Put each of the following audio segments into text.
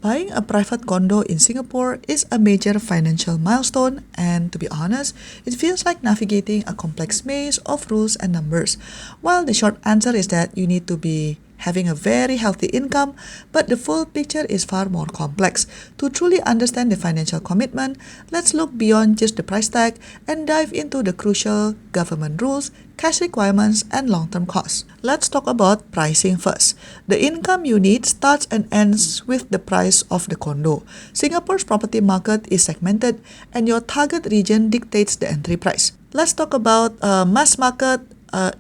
Buying a private condo in Singapore is a major financial milestone, and to be honest, it feels like navigating a complex maze of rules and numbers. While the short answer is that you need to be having a very healthy income, but the full picture is far more complex. To truly understand the financial commitment, let's look beyond just the price tag and dive into the crucial government rules, cash requirements, and long-term costs. Let's talk about pricing first. The income you need starts and ends with the price of the condo. Singapore's property market is segmented, and your target region dictates the entry price. Let's talk about mass market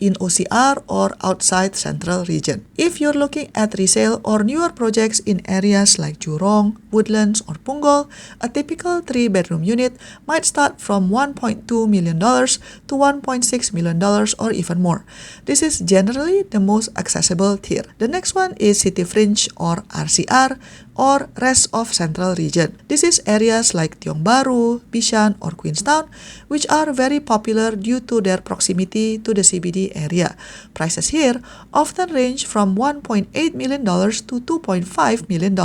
in OCR or outside central region. If you're looking at resale or newer projects in areas like Jurong, Woodlands, or Punggol, a typical 3-bedroom unit might start from $1.2 million to $1.6 million or even more. This is generally the most accessible tier. The next one is City Fringe or RCR or rest of central region. This is areas like Tiong Bahru, Bishan, or Queenstown, which are very popular due to their proximity to the CBD area. Prices here often range from $1.8 million to $2.5 million.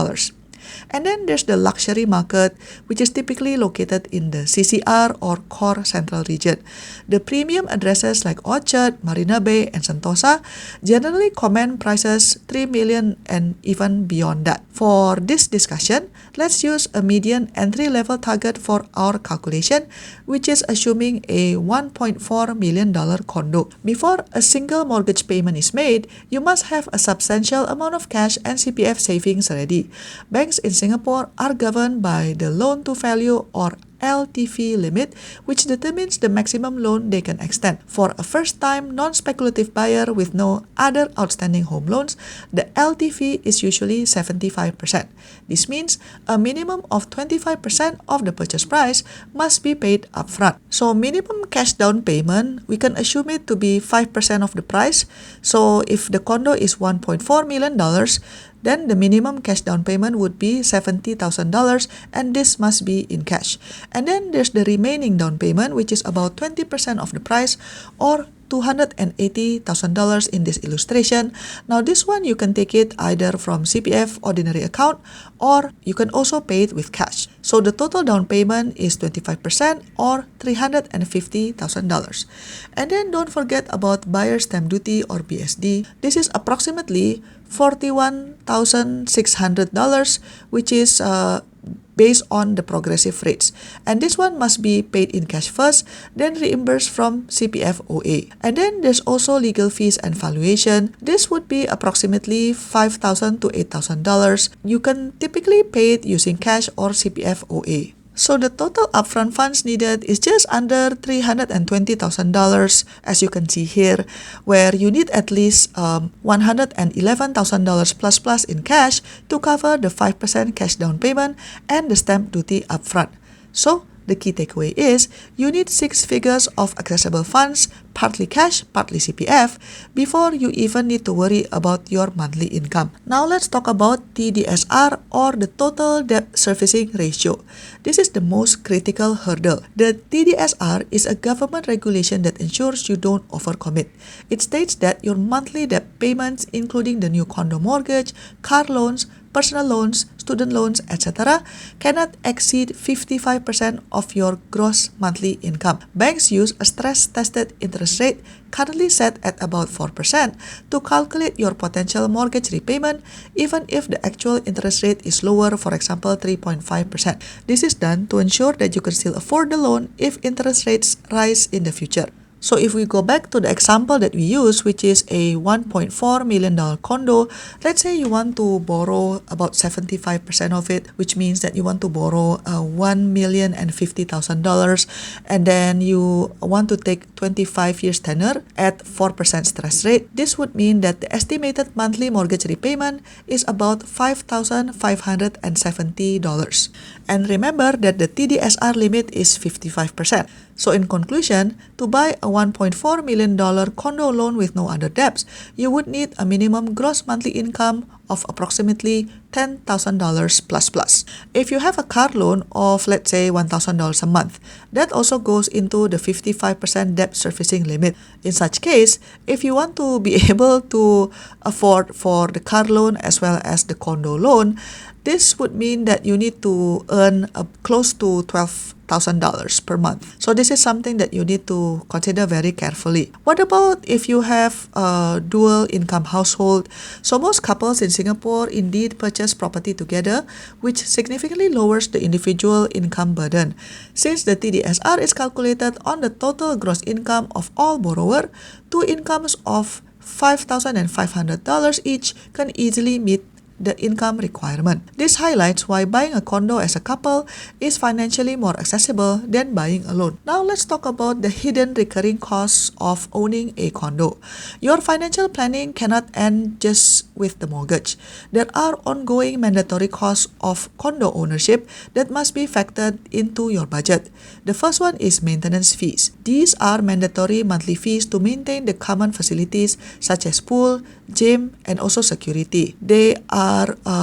And then there's the luxury market, which is typically located in the CCR or core central region. The premium addresses like Orchard, Marina Bay, and Sentosa generally command prices $3 million and even beyond that. For this discussion, let's use a median entry-level target for our calculation, which is assuming a $1.4 million condo. Before a single mortgage payment is made, you must have a substantial amount of cash and CPF savings ready. Banks in Singapore are governed by the loan-to-value or LTV limit, which determines the maximum loan they can extend. For a first-time non-speculative buyer with no other outstanding home loans, the LTV is usually 75%. This means a minimum of 25% of the purchase price must be paid upfront. So minimum cash down payment, we can assume it to be 5% of the price. So if the condo is $1.4 million, then the minimum cash down payment would be $70,000, and this must be in cash. And then there's the remaining down payment, which is about 20% of the price, or $280,000 in this illustration. Now this one you can take it either from CPF ordinary account, or you can also pay it with cash. So the total down payment is 25% or $350,000. And then don't forget about buyer stamp duty or BSD. This is approximately $41,600, which is based on the progressive rates. And this one must be paid in cash first, then reimbursed from CPF OA. And then there's also legal fees and valuation. This would be approximately $5,000 to $8,000. You can typically pay it using cash or CPF OA. So the total upfront funds needed is just under $320,000, as you can see here, where you need at least $111,000 plus in cash to cover the 5% cash down payment and the stamp duty upfront. So the key takeaway is you need 6 figures of accessible funds, partly cash, partly CPF, before you even need to worry about your monthly income. Now let's talk about TDSR or the total debt servicing ratio. This is the most critical hurdle. The TDSR is a government regulation that ensures you don't overcommit. It states that your monthly debt payments, including the new condo mortgage, car loans, personal loans, student loans, etc., cannot exceed 55% of your gross monthly income. Banks use a stress-tested interest rate, currently set at about 4%, to calculate your potential mortgage repayment, even if the actual interest rate is lower, for example, 3.5%. This is done to ensure that you can still afford the loan if interest rates rise in the future. So if we go back to the example that we use, which is a $1.4 million condo, let's say you want to borrow about 75% of it, which means that you want to borrow $1,050,000, and then you want to take 25 years tenor at 4% stress rate. This would mean that the estimated monthly mortgage repayment is about $5,570. And remember that the TDSR limit is 55%. So in conclusion, to buy a $1.4 million condo loan with no other debts, you would need a minimum gross monthly income of approximately $10,000 plus. If you have a car loan of, let's say, $1,000 a month, that also goes into the 55% debt servicing limit. In such case, if you want to be able to afford for the car loan as well as the condo loan, This would mean that you need to earn close to $12,000 per month. So this is something that you need to consider very carefully. What about if you have a dual income household? So most couples in Singapore indeed purchase property together, which significantly lowers the individual income burden. Since the TDSR is calculated on the total gross income of all borrower, two incomes of $5,500 each can easily meet the income requirement. This highlights why buying a condo as a couple is financially more accessible than buying alone. Now let's talk about the hidden recurring costs of owning a condo. Your financial planning cannot end just with the mortgage. There are ongoing mandatory costs of condo ownership that must be factored into your budget. The first one is maintenance fees. These are mandatory monthly fees to maintain the common facilities such as pool, gym, and also security. They are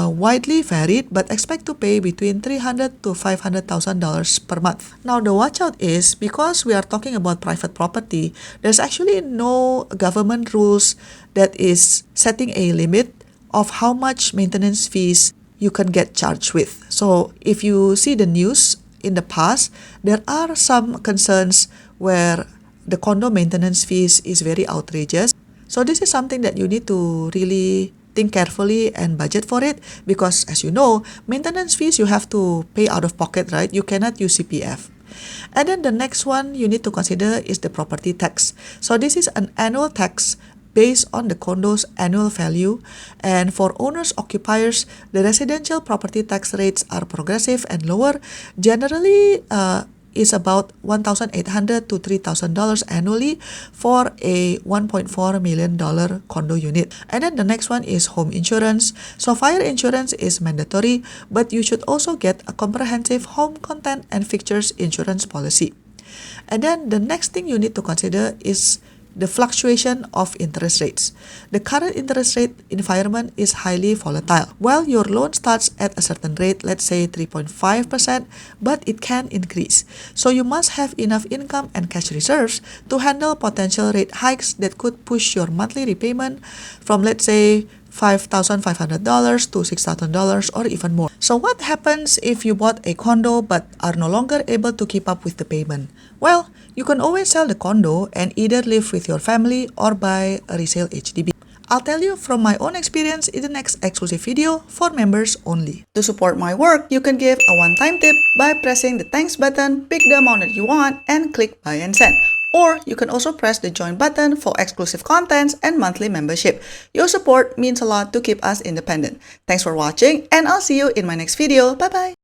widely varied but expect to pay between $300,000 to $500,000 per month. Now the watch out is because we are talking about private property, there's actually no government rules that is setting a limit of how much maintenance fees you can get charged with. So if you see the news in the past, there are some concerns where the condo maintenance fees is very outrageous. So this is something that you need to really think carefully and budget for it, because as you know, maintenance fees you have to pay out of pocket, right? You cannot use CPF. And then the next one you need to consider is the property tax. So this is an annual tax based on the condo's annual value, and for owners occupiers, the residential property tax rates are progressive and lower. Generally, is about $1,800 to $3,000 annually for a $1.4 million condo unit. And then the next one is home insurance. So fire insurance is mandatory, but you should also get a comprehensive home content and fixtures insurance policy. And then the next thing you need to consider is the fluctuation of interest rates. The current interest rate environment is highly volatile. While your loan starts at a certain rate, let's say 3.5%, but it can increase. So you must have enough income and cash reserves to handle potential rate hikes that could push your monthly repayment from, let's say, $5,500 to $6,000 or even more. So what happens if you bought a condo but are no longer able to keep up with the payment? Well, you can always sell the condo and either live with your family or buy a resale HDB. I'll tell you from my own experience in the next exclusive video for members only. To support my work, you can give a one-time tip by pressing the thanks button, pick the amount that you want, and click buy and send. Or you can also press the join button for exclusive contents and monthly membership. Your support means a lot to keep us independent. Thanks for watching, and I'll see you in my next video. Bye bye!